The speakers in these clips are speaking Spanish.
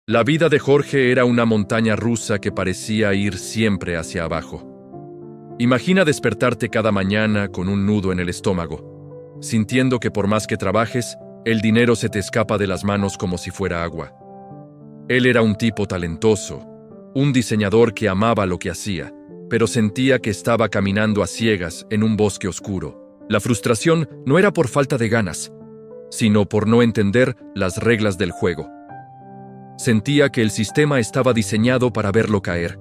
La vida de Jorge era una montaña rusa que parecía ir siempre hacia abajo. Imagina despertarte cada mañana con un nudo en el estómago, sintiendo que por más que trabajes, el dinero se te escapa de las manos como si fuera agua. Él era un tipo talentoso, un diseñador que amaba lo que hacía, pero sentía que estaba caminando a ciegas en un bosque oscuro. La frustración no era por falta de ganas, sino por no entender las reglas del juego. Sentía que el sistema estaba diseñado para verlo caer,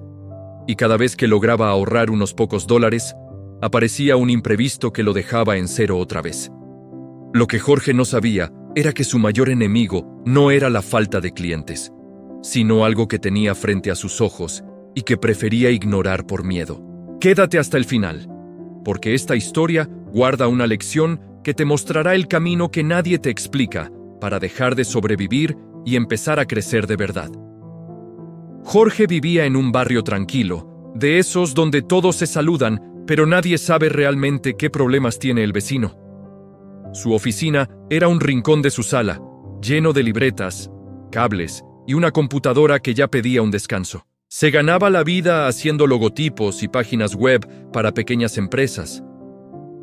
y cada vez que lograba ahorrar unos pocos dólares, aparecía un imprevisto que lo dejaba en cero otra vez. Lo que Jorge no sabía era que su mayor enemigo no era la falta de clientes, sino algo que tenía frente a sus ojos y que prefería ignorar por miedo. Quédate hasta el final, porque esta historia guarda una lección que te mostrará el camino que nadie te explica para dejar de sobrevivir y empezar a crecer de verdad. Jorge vivía en un barrio tranquilo, de esos donde todos se saludan, pero nadie sabe realmente qué problemas tiene el vecino. Su oficina era un rincón de su sala, lleno de libretas, cables y una computadora que ya pedía un descanso. Se ganaba la vida haciendo logotipos y páginas web para pequeñas empresas.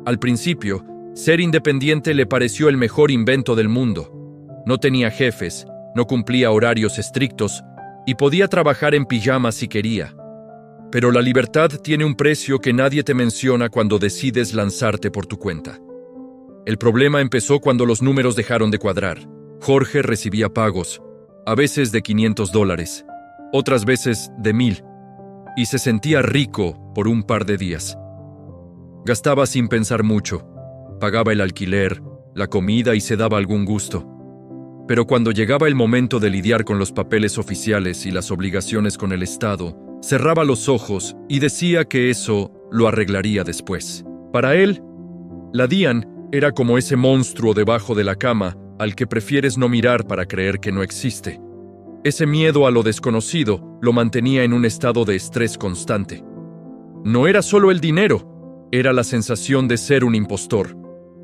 Al principio, ser independiente le pareció el mejor invento del mundo. No tenía jefes, no cumplía horarios estrictos y podía trabajar en pijama si quería. Pero la libertad tiene un precio que nadie te menciona cuando decides lanzarte por tu cuenta. El problema empezó cuando los números dejaron de cuadrar. Jorge recibía pagos, a veces de $500, otras veces de $1,000, y se sentía rico por un par de días. Gastaba sin pensar mucho, pagaba el alquiler, la comida y se daba algún gusto. Pero cuando llegaba el momento de lidiar con los papeles oficiales y las obligaciones con el Estado, cerraba los ojos y decía que eso lo arreglaría después. Para él, la DIAN era como ese monstruo debajo de la cama al que prefieres no mirar para creer que no existe. Ese miedo a lo desconocido lo mantenía en un estado de estrés constante. No era solo el dinero, era la sensación de ser un impostor.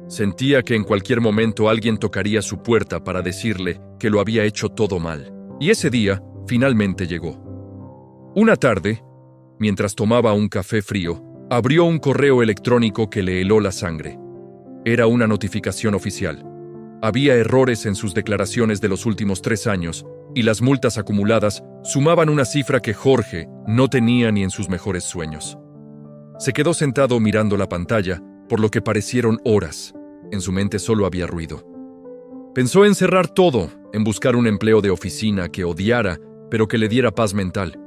Sentía que en cualquier momento alguien tocaría su puerta para decirle que lo había hecho todo mal. Y ese día finalmente llegó. Una tarde, mientras tomaba un café frío, abrió un correo electrónico que le heló la sangre. Era una notificación oficial. Había errores en sus declaraciones de los últimos 3 años y las multas acumuladas sumaban una cifra que Jorge no tenía ni en sus mejores sueños. Se quedó sentado mirando la pantalla, por lo que parecieron horas. En su mente solo había ruido. Pensó en cerrar todo, en buscar un empleo de oficina que odiara, pero que le diera paz mental.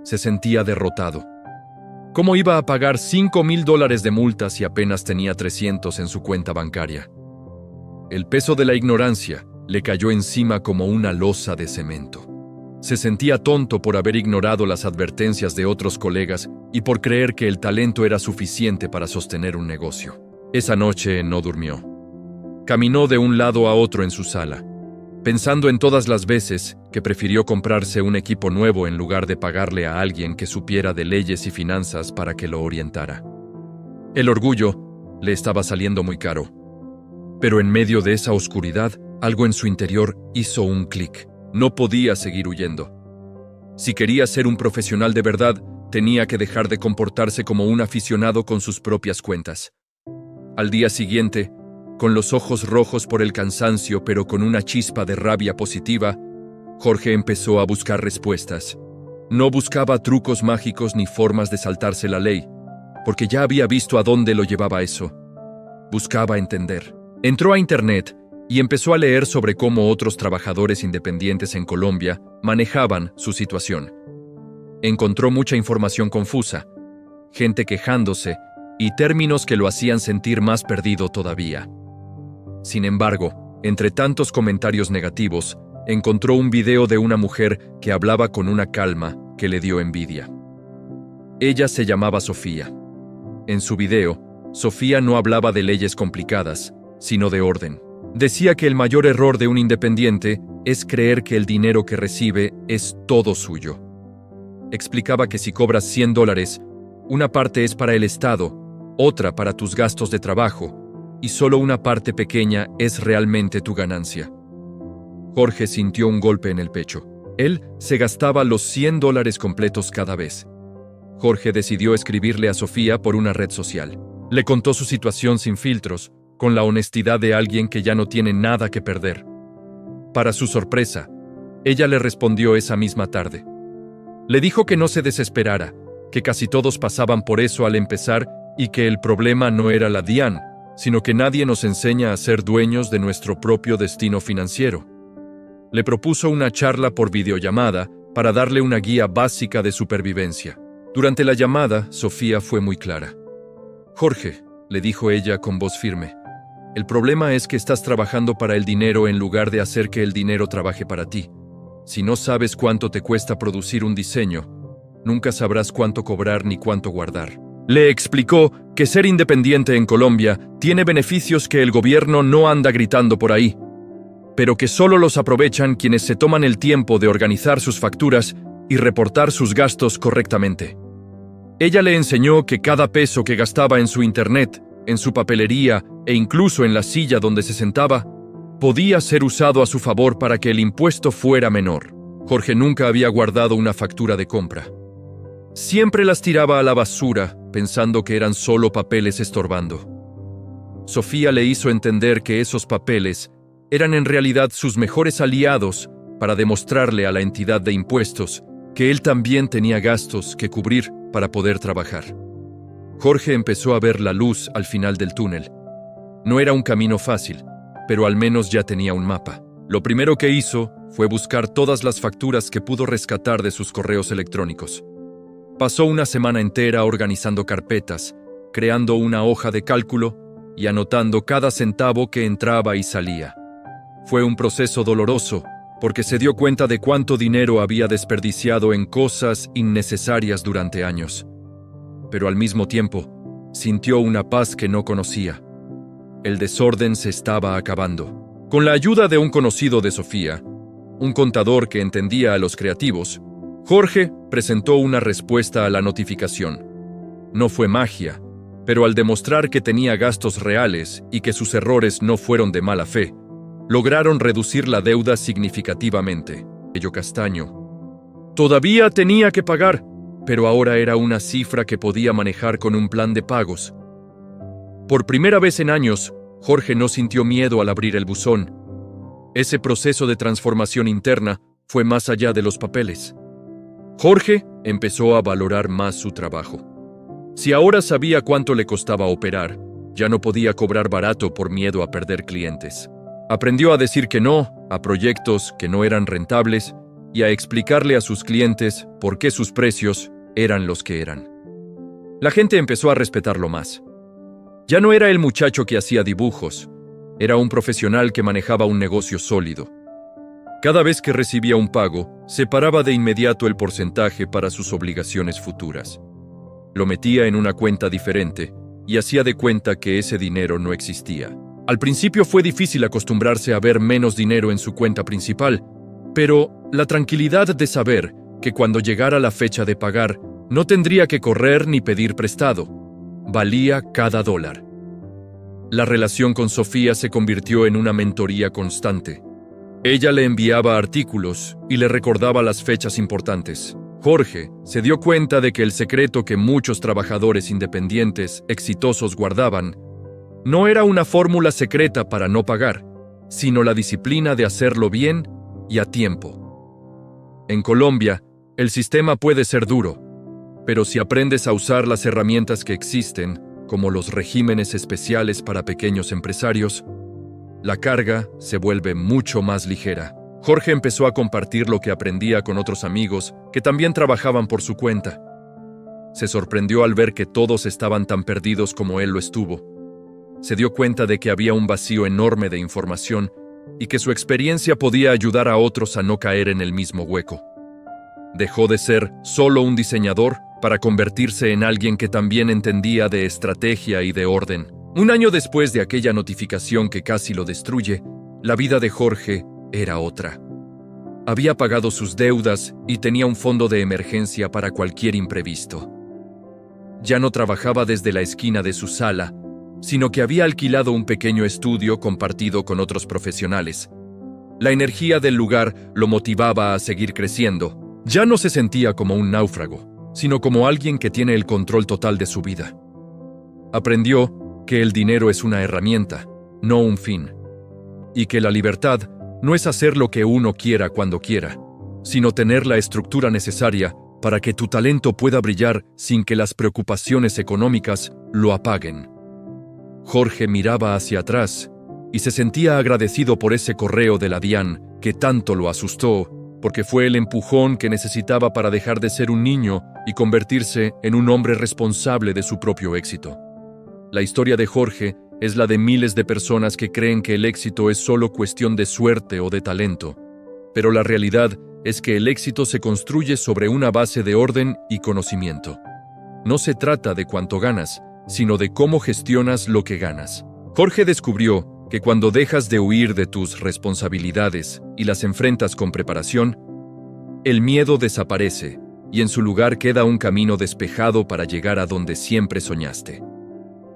Se sentía derrotado. ¿Cómo iba a pagar $5,000 de multas si apenas tenía 300 en su cuenta bancaria? El peso de la ignorancia le cayó encima como una losa de cemento. Se sentía tonto por haber ignorado las advertencias de otros colegas y por creer que el talento era suficiente para sostener un negocio. Esa noche no durmió. Caminó de un lado a otro en su sala, pensando en todas las veces que prefirió comprarse un equipo nuevo en lugar de pagarle a alguien que supiera de leyes y finanzas para que lo orientara. El orgullo le estaba saliendo muy caro. Pero en medio de esa oscuridad, algo en su interior hizo un clic. No podía seguir huyendo. Si quería ser un profesional de verdad, tenía que dejar de comportarse como un aficionado con sus propias cuentas. Al día siguiente, con los ojos rojos por el cansancio pero con una chispa de rabia positiva, Jorge empezó a buscar respuestas. No buscaba trucos mágicos ni formas de saltarse la ley, porque ya había visto a dónde lo llevaba eso. Buscaba entender. Entró a Internet y empezó a leer sobre cómo otros trabajadores independientes en Colombia manejaban su situación. Encontró mucha información confusa, gente quejándose y términos que lo hacían sentir más perdido todavía. Sin embargo, entre tantos comentarios negativos, encontró un video de una mujer que hablaba con una calma que le dio envidia. Ella se llamaba Sofía. En su video, Sofía no hablaba de leyes complicadas, sino de orden. Decía que el mayor error de un independiente es creer que el dinero que recibe es todo suyo. Explicaba que si cobras $100, una parte es para el Estado, otra para tus gastos de trabajo, y solo una parte pequeña es realmente tu ganancia. Jorge sintió un golpe en el pecho. Él se gastaba los $100 completos cada vez. Jorge decidió escribirle a Sofía por una red social. Le contó su situación sin filtros, con la honestidad de alguien que ya no tiene nada que perder. Para su sorpresa, ella le respondió esa misma tarde. Le dijo que no se desesperara, que casi todos pasaban por eso al empezar y que el problema no era la DIAN, sino que nadie nos enseña a ser dueños de nuestro propio destino financiero. Le propuso una charla por videollamada para darle una guía básica de supervivencia. Durante la llamada, Sofía fue muy clara. Jorge, le dijo ella con voz firme, el problema es que estás trabajando para el dinero en lugar de hacer que el dinero trabaje para ti. Si no sabes cuánto te cuesta producir un diseño, nunca sabrás cuánto cobrar ni cuánto guardar. Le explicó que ser independiente en Colombia tiene beneficios que el gobierno no anda gritando por ahí, pero que solo los aprovechan quienes se toman el tiempo de organizar sus facturas y reportar sus gastos correctamente. Ella le enseñó que cada peso que gastaba en su internet, en su papelería e incluso en la silla donde se sentaba, podía ser usado a su favor para que el impuesto fuera menor. Jorge nunca había guardado una factura de compra. Siempre las tiraba a la basura, pensando que eran solo papeles estorbando. Sofía le hizo entender que esos papeles eran en realidad sus mejores aliados para demostrarle a la entidad de impuestos que él también tenía gastos que cubrir para poder trabajar. Jorge empezó a ver la luz al final del túnel. No era un camino fácil, pero al menos ya tenía un mapa. Lo primero que hizo fue buscar todas las facturas que pudo rescatar de sus correos electrónicos. Pasó una semana entera organizando carpetas, creando una hoja de cálculo y anotando cada centavo que entraba y salía. Fue un proceso doloroso, porque se dio cuenta de cuánto dinero había desperdiciado en cosas innecesarias durante años. Pero al mismo tiempo, sintió una paz que no conocía. El desorden se estaba acabando. Con la ayuda de un conocido de Sofía, un contador que entendía a los creativos, Jorge presentó una respuesta a la notificación. No fue magia, pero al demostrar que tenía gastos reales y que sus errores no fueron de mala fe, lograron reducir la deuda significativamente. Ello castaño. Todavía tenía que pagar, pero ahora era una cifra que podía manejar con un plan de pagos. Por primera vez en años, Jorge no sintió miedo al abrir el buzón. Ese proceso de transformación interna fue más allá de los papeles. Jorge empezó a valorar más su trabajo. Si ahora sabía cuánto le costaba operar, ya no podía cobrar barato por miedo a perder clientes. Aprendió a decir que no a proyectos que no eran rentables y a explicarle a sus clientes por qué sus precios eran los que eran. La gente empezó a respetarlo más. Ya no era el muchacho que hacía dibujos, era un profesional que manejaba un negocio sólido. Cada vez que recibía un pago, separaba de inmediato el porcentaje para sus obligaciones futuras. Lo metía en una cuenta diferente y hacía de cuenta que ese dinero no existía. Al principio fue difícil acostumbrarse a ver menos dinero en su cuenta principal, pero la tranquilidad de saber que cuando llegara la fecha de pagar, no tendría que correr ni pedir prestado, valía cada dólar. La relación con Sofía se convirtió en una mentoría constante. Ella le enviaba artículos y le recordaba las fechas importantes. Jorge se dio cuenta de que el secreto que muchos trabajadores independientes exitosos guardaban no era una fórmula secreta para no pagar, sino la disciplina de hacerlo bien y a tiempo. En Colombia, el sistema puede ser duro, pero si aprendes a usar las herramientas que existen, como los regímenes especiales para pequeños empresarios, la carga se vuelve mucho más ligera. Jorge empezó a compartir lo que aprendía con otros amigos que también trabajaban por su cuenta. Se sorprendió al ver que todos estaban tan perdidos como él lo estuvo. Se dio cuenta de que había un vacío enorme de información y que su experiencia podía ayudar a otros a no caer en el mismo hueco. Dejó de ser solo un diseñador para convertirse en alguien que también entendía de estrategia y de orden. Un año después de aquella notificación que casi lo destruye, la vida de Jorge era otra. Había pagado sus deudas y tenía un fondo de emergencia para cualquier imprevisto. Ya no trabajaba desde la esquina de su sala, sino que había alquilado un pequeño estudio compartido con otros profesionales. La energía del lugar lo motivaba a seguir creciendo. Ya no se sentía como un náufrago, sino como alguien que tiene el control total de su vida. Aprendió que el dinero es una herramienta, no un fin, y que la libertad no es hacer lo que uno quiera cuando quiera, sino tener la estructura necesaria para que tu talento pueda brillar sin que las preocupaciones económicas lo apaguen. Jorge miraba hacia atrás y se sentía agradecido por ese correo de la DIAN que tanto lo asustó, porque fue el empujón que necesitaba para dejar de ser un niño y convertirse en un hombre responsable de su propio éxito. La historia de Jorge es la de miles de personas que creen que el éxito es solo cuestión de suerte o de talento, pero la realidad es que el éxito se construye sobre una base de orden y conocimiento. No se trata de cuánto ganas, sino de cómo gestionas lo que ganas. Jorge descubrió que cuando dejas de huir de tus responsabilidades y las enfrentas con preparación, el miedo desaparece y en su lugar queda un camino despejado para llegar a donde siempre soñaste.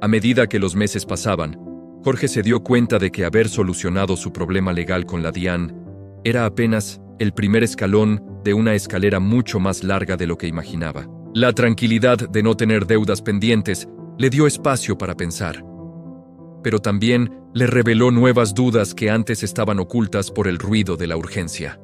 A medida que los meses pasaban, Jorge se dio cuenta de que haber solucionado su problema legal con la DIAN era apenas el primer escalón de una escalera mucho más larga de lo que imaginaba. La tranquilidad de no tener deudas pendientes le dio espacio para pensar, pero también le reveló nuevas dudas que antes estaban ocultas por el ruido de la urgencia.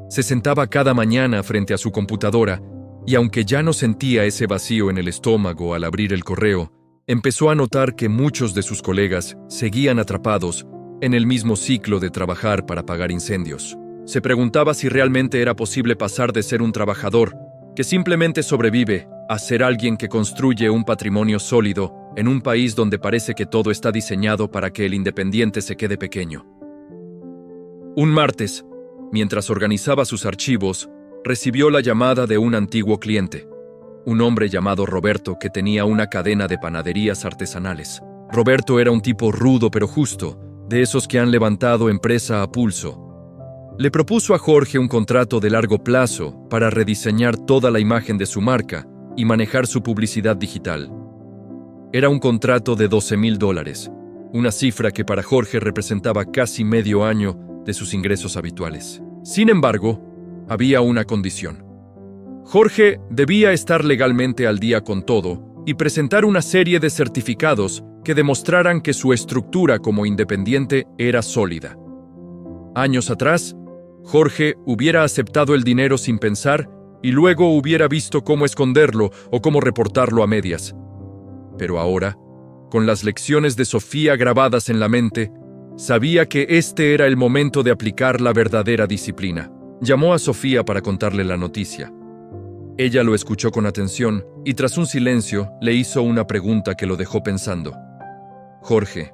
Se sentaba cada mañana frente a su computadora y aunque ya no sentía ese vacío en el estómago al abrir el correo, empezó a notar que muchos de sus colegas seguían atrapados en el mismo ciclo de trabajar para apagar incendios. Se preguntaba si realmente era posible pasar de ser un trabajador que simplemente sobrevive a ser alguien que construye un patrimonio sólido en un país donde parece que todo está diseñado para que el independiente se quede pequeño. Un martes, mientras organizaba sus archivos, recibió la llamada de un antiguo cliente, un hombre llamado Roberto que tenía una cadena de panaderías artesanales. Roberto era un tipo rudo pero justo, de esos que han levantado empresa a pulso. Le propuso a Jorge un contrato de largo plazo para rediseñar toda la imagen de su marca y manejar su publicidad digital. Era un contrato de $12,000, una cifra que para Jorge representaba casi medio año de sus ingresos habituales. Sin embargo, había una condición. Jorge debía estar legalmente al día con todo y presentar una serie de certificados que demostraran que su estructura como independiente era sólida. Años atrás, Jorge hubiera aceptado el dinero sin pensar y luego hubiera visto cómo esconderlo o cómo reportarlo a medias. Pero ahora, con las lecciones de Sofía grabadas en la mente, sabía que este era el momento de aplicar la verdadera disciplina. Llamó a Sofía para contarle la noticia. Ella lo escuchó con atención y tras un silencio le hizo una pregunta que lo dejó pensando. Jorge,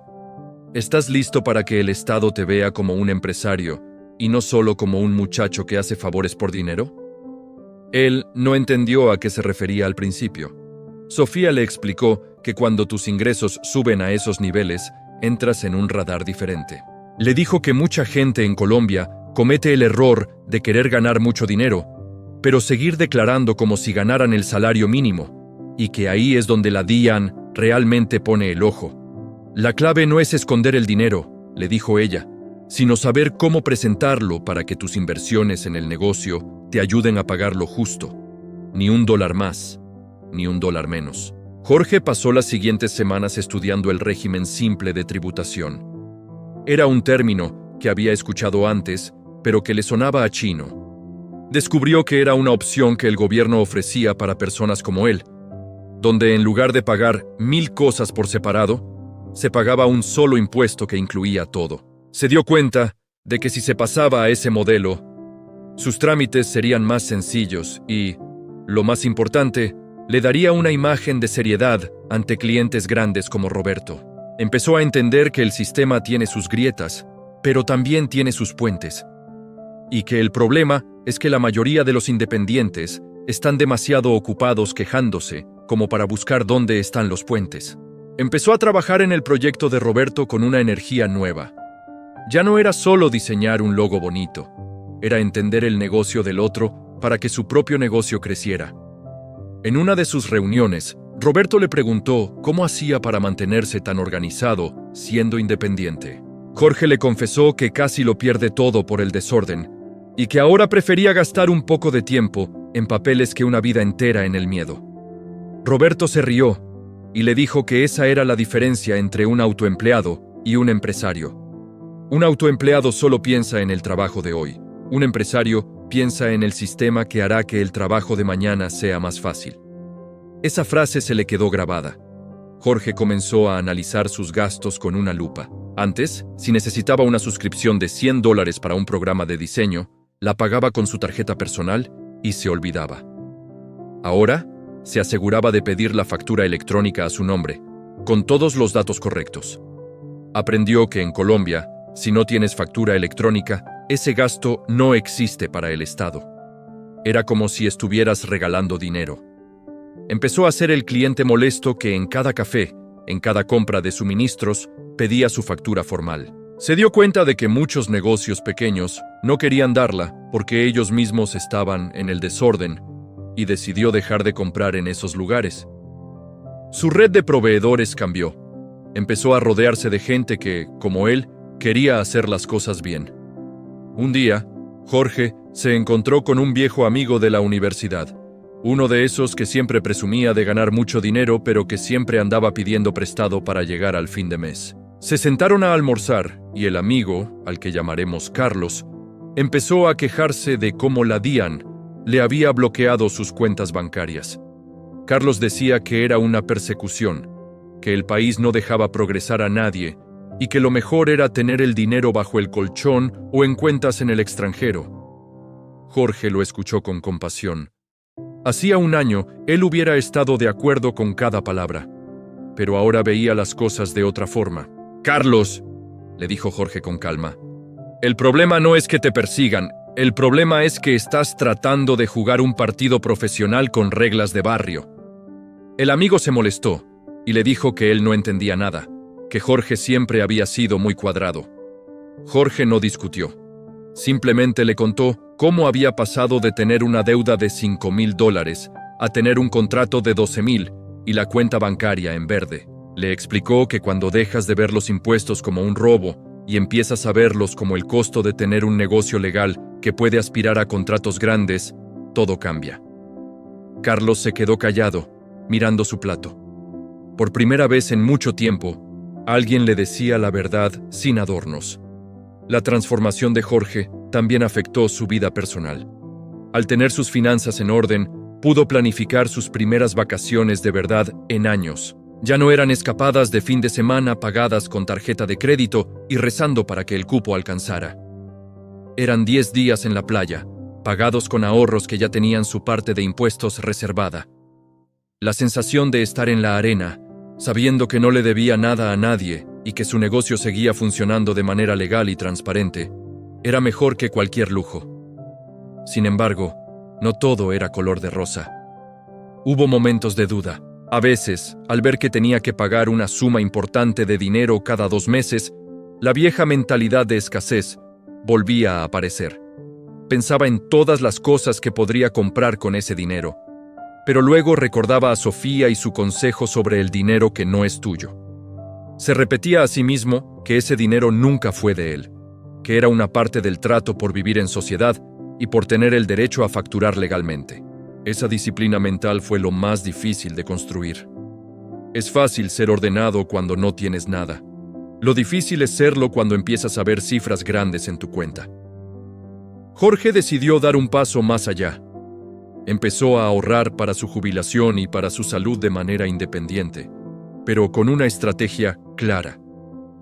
¿estás listo para que el Estado te vea como un empresario y no solo como un muchacho que hace favores por dinero? Él no entendió a qué se refería al principio. Sofía le explicó que cuando tus ingresos suben a esos niveles, entras en un radar diferente. Le dijo que mucha gente en Colombia comete el error de querer ganar mucho dinero, pero seguir declarando como si ganaran el salario mínimo, y que ahí es donde la DIAN realmente pone el ojo. La clave no es esconder el dinero, le dijo ella, sino saber cómo presentarlo para que tus inversiones en el negocio te ayuden a pagar lo justo. Ni $1 más, ni $1 menos. Jorge pasó las siguientes semanas estudiando el régimen simple de tributación. Era un término que había escuchado antes, pero que le sonaba a chino. Descubrió que era una opción que el gobierno ofrecía para personas como él, donde en lugar de pagar 1,000 cosas por separado, se pagaba un solo impuesto que incluía todo. Se dio cuenta de que si se pasaba a ese modelo, sus trámites serían más sencillos y, lo más importante, le daría una imagen de seriedad ante clientes grandes como Roberto. Empezó a entender que el sistema tiene sus grietas, pero también tiene sus puentes, y que el problema es que la mayoría de los independientes están demasiado ocupados quejándose como para buscar dónde están los puentes. Empezó a trabajar en el proyecto de Roberto con una energía nueva. Ya no era solo diseñar un logo bonito, era entender el negocio del otro para que su propio negocio creciera. En una de sus reuniones, Roberto le preguntó cómo hacía para mantenerse tan organizado siendo independiente. Jorge le confesó que casi lo pierde todo por el desorden y que ahora prefería gastar un poco de tiempo en papeles que una vida entera en el miedo. Roberto se rió y le dijo que esa era la diferencia entre un autoempleado y un empresario. Un autoempleado solo piensa en el trabajo de hoy. Un empresario piensa en el sistema que hará que el trabajo de mañana sea más fácil. Esa frase se le quedó grabada. Jorge comenzó a analizar sus gastos con una lupa. Antes, si necesitaba una suscripción de $100 para un programa de diseño, la pagaba con su tarjeta personal y se olvidaba. Ahora, se aseguraba de pedir la factura electrónica a su nombre, con todos los datos correctos. Aprendió que en Colombia, si no tienes factura electrónica, ese gasto no existe para el Estado. Era como si estuvieras regalando dinero. Empezó a ser el cliente molesto que en cada café, en cada compra de suministros, pedía su factura formal. Se dio cuenta de que muchos negocios pequeños no querían darla porque ellos mismos estaban en el desorden y decidió dejar de comprar en esos lugares. Su red de proveedores cambió. Empezó a rodearse de gente que, como él, quería hacer las cosas bien. Un día, Jorge se encontró con un viejo amigo de la universidad, uno de esos que siempre presumía de ganar mucho dinero pero que siempre andaba pidiendo prestado para llegar al fin de mes. Se sentaron a almorzar y el amigo, al que llamaremos Carlos, empezó a quejarse de cómo la DIAN le había bloqueado sus cuentas bancarias. Carlos decía que era una persecución, que el país no dejaba progresar a nadie y que lo mejor era tener el dinero bajo el colchón o en cuentas en el extranjero. Jorge lo escuchó con compasión. Hacía un año, él hubiera estado de acuerdo con cada palabra, pero ahora veía las cosas de otra forma. «Carlos», le dijo Jorge con calma, «el problema no es que te persigan, el problema es que estás tratando de jugar un partido profesional con reglas de barrio». El amigo se molestó y le dijo que él no entendía nada, que Jorge siempre había sido muy cuadrado. Jorge no discutió. Simplemente le contó cómo había pasado de tener una deuda de $5,000 a tener un contrato de $12,000 y la cuenta bancaria en verde. Le explicó que cuando dejas de ver los impuestos como un robo y empiezas a verlos como el costo de tener un negocio legal que puede aspirar a contratos grandes, todo cambia. Carlos se quedó callado, mirando su plato. Por primera vez en mucho tiempo, alguien le decía la verdad sin adornos. La transformación de Jorge también afectó su vida personal. Al tener sus finanzas en orden, pudo planificar sus primeras vacaciones de verdad en años. Ya no eran escapadas de fin de semana pagadas con tarjeta de crédito y rezando para que el cupo alcanzara. Eran 10 días en la playa, pagados con ahorros que ya tenían su parte de impuestos reservada. La sensación de estar en la arena, sabiendo que no le debía nada a nadie y que su negocio seguía funcionando de manera legal y transparente, era mejor que cualquier lujo. Sin embargo, no todo era color de rosa. Hubo momentos de duda. A veces, al ver que tenía que pagar una suma importante de dinero cada 2 meses, la vieja mentalidad de escasez volvía a aparecer. Pensaba en todas las cosas que podría comprar con ese dinero, pero luego recordaba a Sofía y su consejo sobre el dinero que no es tuyo. Se repetía a sí mismo que ese dinero nunca fue de él, que era una parte del trato por vivir en sociedad y por tener el derecho a facturar legalmente. Esa disciplina mental fue lo más difícil de construir. Es fácil ser ordenado cuando no tienes nada. Lo difícil es serlo cuando empiezas a ver cifras grandes en tu cuenta. Jorge decidió dar un paso más allá. Empezó a ahorrar para su jubilación y para su salud de manera independiente, pero con una estrategia clara.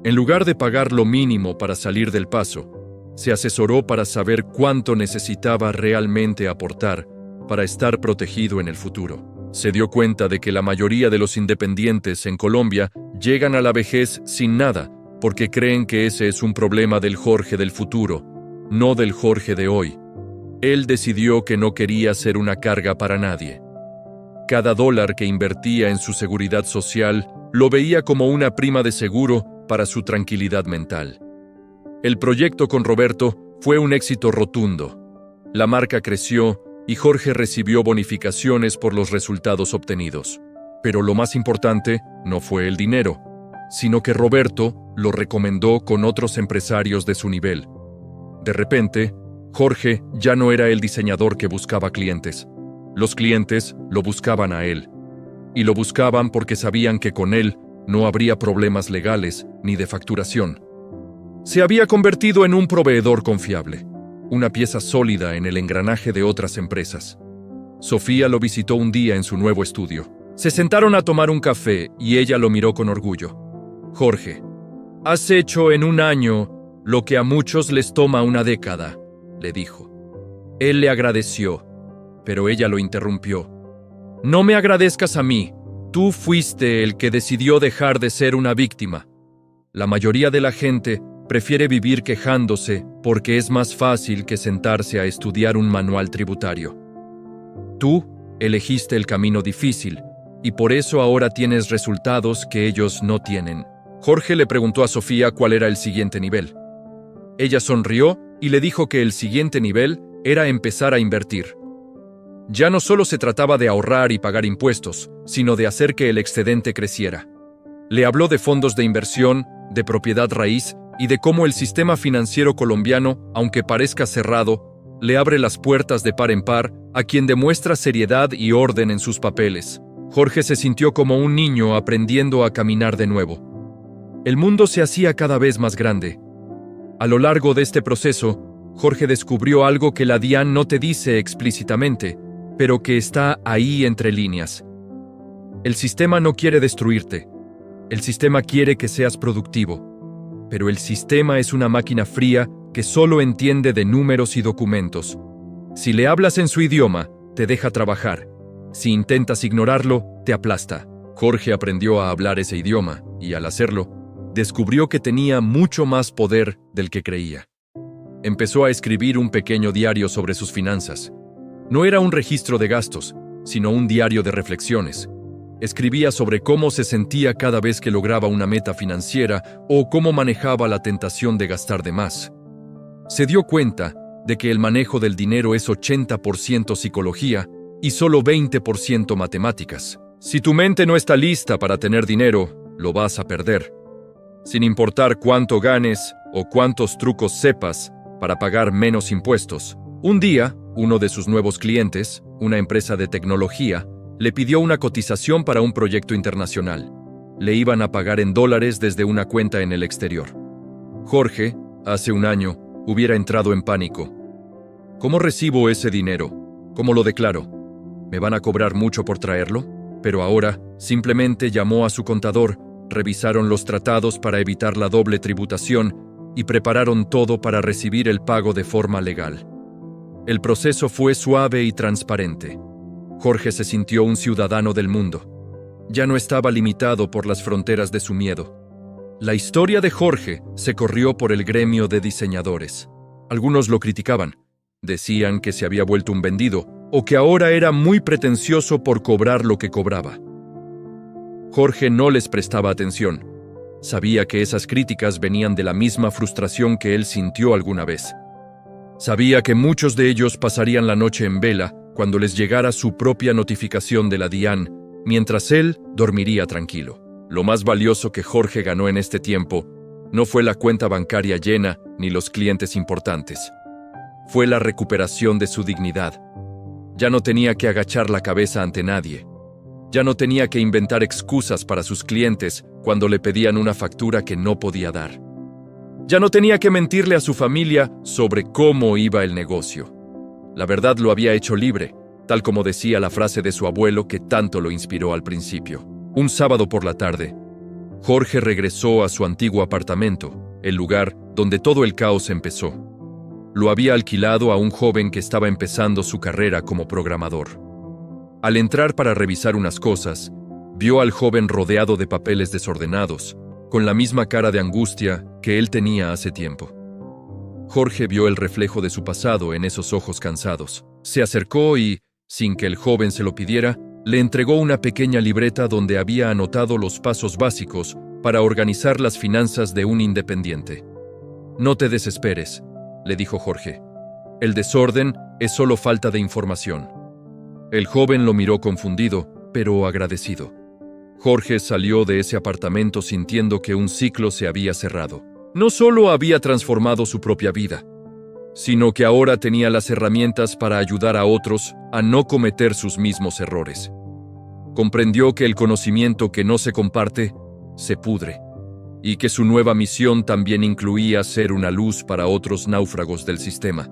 En lugar de pagar lo mínimo para salir del paso, se asesoró para saber cuánto necesitaba realmente aportar para estar protegido en el futuro. Se dio cuenta de que la mayoría de los independientes en Colombia llegan a la vejez sin nada porque creen que ese es un problema del Jorge del futuro, no del Jorge de hoy. Él decidió que no quería ser una carga para nadie. Cada dólar que invertía en su seguridad social lo veía como una prima de seguro para su tranquilidad mental. El proyecto con Roberto fue un éxito rotundo. La marca creció y Jorge recibió bonificaciones por los resultados obtenidos. Pero lo más importante no fue el dinero. sino que Roberto lo recomendó con otros empresarios de su nivel. De repente, Jorge ya no era el diseñador que buscaba clientes. Los clientes lo buscaban a él. Y lo buscaban porque sabían que con él no habría problemas legales ni de facturación. Se había convertido en un proveedor confiable, una pieza sólida en el engranaje de otras empresas. Sofía lo visitó un día en su nuevo estudio. Se sentaron a tomar un café y ella lo miró con orgullo. Jorge, has hecho en un año lo que a muchos les toma una década, le dijo. Él le agradeció, pero ella lo interrumpió. No me agradezcas a mí, tú fuiste el que decidió dejar de ser una víctima. La mayoría de la gente prefiere vivir quejándose porque es más fácil que sentarse a estudiar un manual tributario. Tú elegiste el camino difícil y por eso ahora tienes resultados que ellos no tienen. Jorge le preguntó a Sofía cuál era el siguiente nivel. Ella sonrió y le dijo que el siguiente nivel era empezar a invertir. Ya no solo se trataba de ahorrar y pagar impuestos, sino de hacer que el excedente creciera. Le habló de fondos de inversión, de propiedad raíz y de cómo el sistema financiero colombiano, aunque parezca cerrado, le abre las puertas de par en par a quien demuestra seriedad y orden en sus papeles. Jorge se sintió como un niño aprendiendo a caminar de nuevo. El mundo se hacía cada vez más grande. A lo largo de este proceso, Jorge descubrió algo que la DIAN no te dice explícitamente, pero que está ahí entre líneas. El sistema no quiere destruirte. El sistema quiere que seas productivo. Pero el sistema es una máquina fría que solo entiende de números y documentos. Si le hablas en su idioma, te deja trabajar. Si intentas ignorarlo, te aplasta. Jorge aprendió a hablar ese idioma y, al hacerlo, descubrió que tenía mucho más poder del que creía. Empezó a escribir un pequeño diario sobre sus finanzas. No era un registro de gastos, sino un diario de reflexiones. Escribía sobre cómo se sentía cada vez que lograba una meta financiera o cómo manejaba la tentación de gastar de más. Se dio cuenta de que el manejo del dinero es 80% psicología y solo 20% matemáticas. Si tu mente no está lista para tener dinero, lo vas a perder. Sin importar cuánto ganes o cuántos trucos sepas para pagar menos impuestos. Un día, uno de sus nuevos clientes, una empresa de tecnología, le pidió una cotización para un proyecto internacional. Le iban a pagar en dólares desde una cuenta en el exterior. Jorge, hace un año, hubiera entrado en pánico. ¿Cómo recibo ese dinero? ¿Cómo lo declaro? ¿Me van a cobrar mucho por traerlo? Pero ahora, simplemente llamó a su contador, revisaron los tratados para evitar la doble tributación y prepararon todo para recibir el pago de forma legal. El proceso fue suave y transparente. Jorge se sintió un ciudadano del mundo. Ya no estaba limitado por las fronteras de su miedo. La historia de Jorge se corrió por el gremio de diseñadores. Algunos lo criticaban. Decían que se había vuelto un vendido o que ahora era muy pretencioso por cobrar lo que cobraba. Jorge no les prestaba atención. Sabía que esas críticas venían de la misma frustración que él sintió alguna vez. Sabía que muchos de ellos pasarían la noche en vela cuando les llegara su propia notificación de la DIAN, mientras él dormiría tranquilo. Lo más valioso que Jorge ganó en este tiempo no fue la cuenta bancaria llena ni los clientes importantes. Fue la recuperación de su dignidad. Ya no tenía que agachar la cabeza ante nadie. Ya no tenía que inventar excusas para sus clientes cuando le pedían una factura que no podía dar. Ya no tenía que mentirle a su familia sobre cómo iba el negocio. La verdad lo había hecho libre, tal como decía la frase de su abuelo que tanto lo inspiró al principio. Un sábado por la tarde, Jorge regresó a su antiguo apartamento, el lugar donde todo el caos empezó. Lo había alquilado a un joven que estaba empezando su carrera como programador. Al entrar para revisar unas cosas, vio al joven rodeado de papeles desordenados, con la misma cara de angustia que él tenía hace tiempo. Jorge vio el reflejo de su pasado en esos ojos cansados. Se acercó y, sin que el joven se lo pidiera, le entregó una pequeña libreta donde había anotado los pasos básicos para organizar las finanzas de un independiente. «No te desesperes», le dijo Jorge. «El desorden es solo falta de información». El joven lo miró confundido, pero agradecido. Jorge salió de ese apartamento sintiendo que un ciclo se había cerrado. No solo había transformado su propia vida, sino que ahora tenía las herramientas para ayudar a otros a no cometer sus mismos errores. Comprendió que el conocimiento que no se comparte se pudre, y que su nueva misión también incluía ser una luz para otros náufragos del sistema.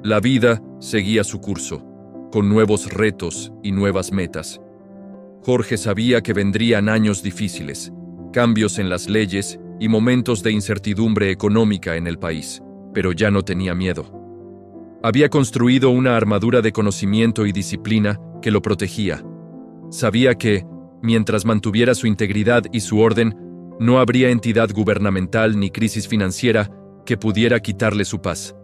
La vida seguía su curso, con nuevos retos y nuevas metas. Jorge sabía que vendrían años difíciles, cambios en las leyes y momentos de incertidumbre económica en el país, pero ya no tenía miedo. Había construido una armadura de conocimiento y disciplina que lo protegía. Sabía que, mientras mantuviera su integridad y su orden, no habría entidad gubernamental ni crisis financiera que pudiera quitarle su paz.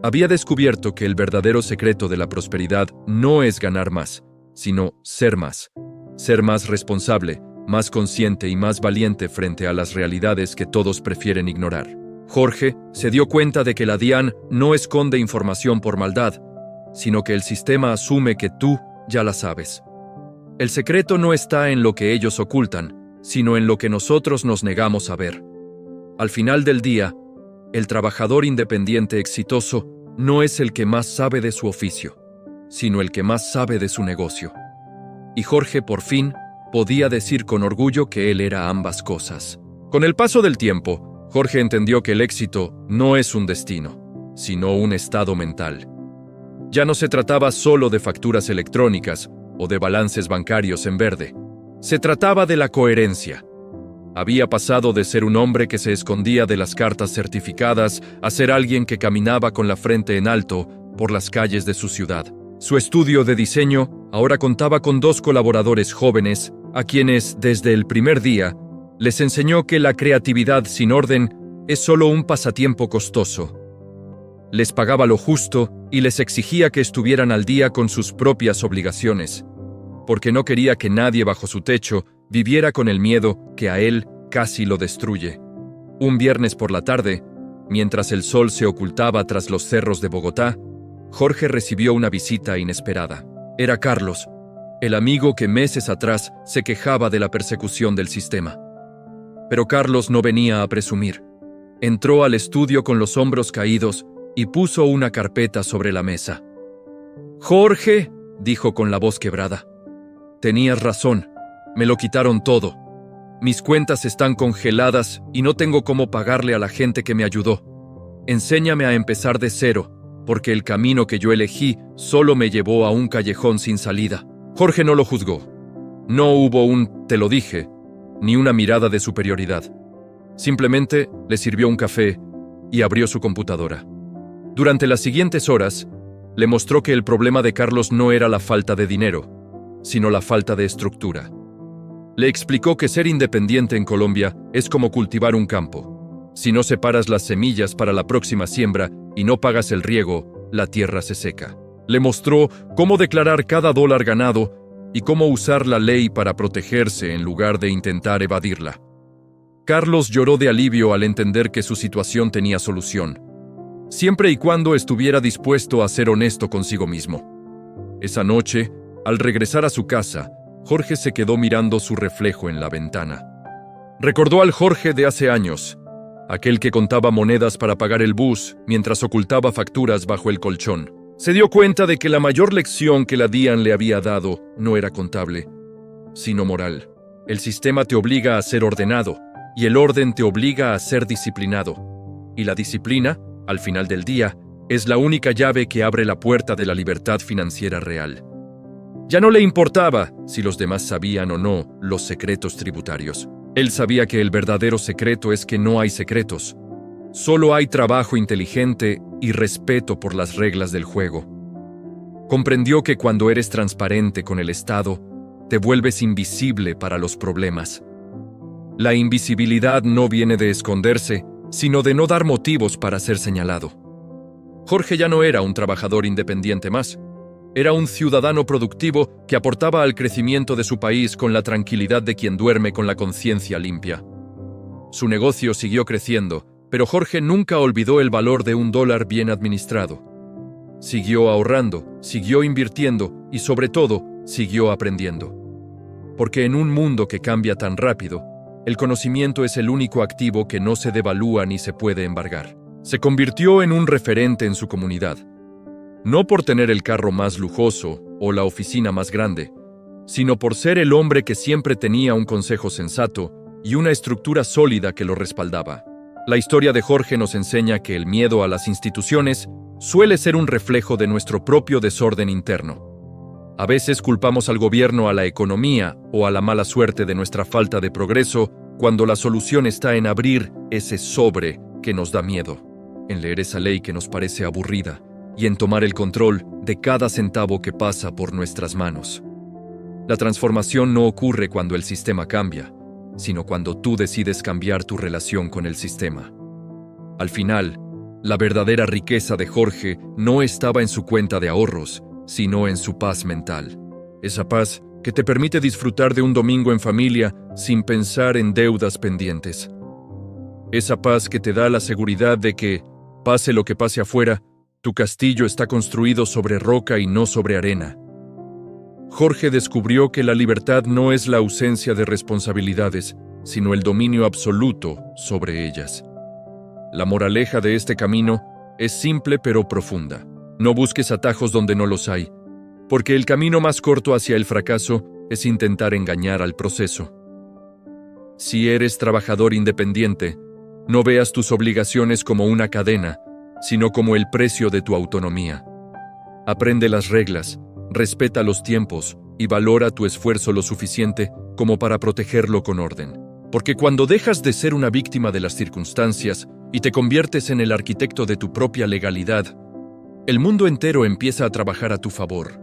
Había descubierto que el verdadero secreto de la prosperidad no es ganar más, sino ser más. Ser más responsable, más consciente y más valiente frente a las realidades que todos prefieren ignorar. Jorge se dio cuenta de que la DIAN no esconde información por maldad, sino que el sistema asume que tú ya la sabes. El secreto no está en lo que ellos ocultan, sino en lo que nosotros nos negamos a ver. Al final del día, el trabajador independiente exitoso no es el que más sabe de su oficio, sino el que más sabe de su negocio. Y Jorge, por fin, podía decir con orgullo que él era ambas cosas. Con el paso del tiempo, Jorge entendió que el éxito no es un destino, sino un estado mental. Ya no se trataba solo de facturas electrónicas o de balances bancarios en verde. Se trataba de la coherencia. Había pasado de ser un hombre que se escondía de las cartas certificadas a ser alguien que caminaba con la frente en alto por las calles de su ciudad. Su estudio de diseño ahora contaba con 2 colaboradores jóvenes, a quienes, desde el primer día, les enseñó que la creatividad sin orden es solo un pasatiempo costoso. Les pagaba lo justo y les exigía que estuvieran al día con sus propias obligaciones, porque no quería que nadie bajo su techo viviera con el miedo que a él casi lo destruye. Un viernes por la tarde, mientras el sol se ocultaba tras los cerros de Bogotá, Jorge recibió una visita inesperada. Era Carlos, el amigo que meses atrás se quejaba de la persecución del sistema. Pero Carlos no venía a presumir. Entró al estudio con los hombros caídos y puso una carpeta sobre la mesa. «Jorge», dijo con la voz quebrada, «tenías razón, me lo quitaron todo. Mis cuentas están congeladas y no tengo cómo pagarle a la gente que me ayudó. Enséñame a empezar de cero, porque el camino que yo elegí solo me llevó a un callejón sin salida». Jorge no lo juzgó. No hubo un «te lo dije», ni una mirada de superioridad. Simplemente le sirvió un café y abrió su computadora. Durante las siguientes horas, le mostró que el problema de Carlos no era la falta de dinero, sino la falta de estructura. Le explicó que ser independiente en Colombia es como cultivar un campo. Si no separas las semillas para la próxima siembra y no pagas el riego, la tierra se seca. Le mostró cómo declarar cada dólar ganado y cómo usar la ley para protegerse en lugar de intentar evadirla. Carlos lloró de alivio al entender que su situación tenía solución, siempre y cuando estuviera dispuesto a ser honesto consigo mismo. Esa noche, al regresar a su casa, Jorge se quedó mirando su reflejo en la ventana. Recordó al Jorge de hace años, aquel que contaba monedas para pagar el bus mientras ocultaba facturas bajo el colchón. Se dio cuenta de que la mayor lección que la DIAN le había dado no era contable, sino moral. El sistema te obliga a ser ordenado, y el orden te obliga a ser disciplinado. Y la disciplina, al final del día, es la única llave que abre la puerta de la libertad financiera real. Ya no le importaba si los demás sabían o no los secretos tributarios. Él sabía que el verdadero secreto es que no hay secretos. Solo hay trabajo inteligente y respeto por las reglas del juego. Comprendió que cuando eres transparente con el Estado, te vuelves invisible para los problemas. La invisibilidad no viene de esconderse, sino de no dar motivos para ser señalado. Jorge ya no era un trabajador independiente más. Era un ciudadano productivo que aportaba al crecimiento de su país con la tranquilidad de quien duerme con la conciencia limpia. Su negocio siguió creciendo, pero Jorge nunca olvidó el valor de $1 bien administrado. Siguió ahorrando, siguió invirtiendo y, sobre todo, siguió aprendiendo. porque en un mundo que cambia tan rápido, el conocimiento es el único activo que no se devalúa ni se puede embargar. Se convirtió en un referente en su comunidad, no por tener el carro más lujoso o la oficina más grande, sino por ser el hombre que siempre tenía un consejo sensato y una estructura sólida que lo respaldaba. La historia de Jorge nos enseña que el miedo a las instituciones suele ser un reflejo de nuestro propio desorden interno. A veces culpamos al gobierno, a la economía o a la mala suerte de nuestra falta de progreso, cuando la solución está en abrir ese sobre que nos da miedo, en leer esa ley que nos parece aburrida y en tomar el control de cada centavo que pasa por nuestras manos. La transformación no ocurre cuando el sistema cambia, sino cuando tú decides cambiar tu relación con el sistema. Al final, la verdadera riqueza de Jorge no estaba en su cuenta de ahorros, sino en su paz mental. Esa paz que te permite disfrutar de un domingo en familia sin pensar en deudas pendientes. Esa paz que te da la seguridad de que, pase lo que pase afuera, tu castillo está construido sobre roca y no sobre arena. Jorge descubrió que la libertad no es la ausencia de responsabilidades, sino el dominio absoluto sobre ellas. La moraleja de este camino es simple pero profunda. No busques atajos donde no los hay, porque el camino más corto hacia el fracaso es intentar engañar al proceso. Si eres trabajador independiente, no veas tus obligaciones como una cadena, sino como el precio de tu autonomía. Aprende las reglas, respeta los tiempos y valora tu esfuerzo lo suficiente como para protegerlo con orden. Porque cuando dejas de ser una víctima de las circunstancias y te conviertes en el arquitecto de tu propia legalidad, el mundo entero empieza a trabajar a tu favor.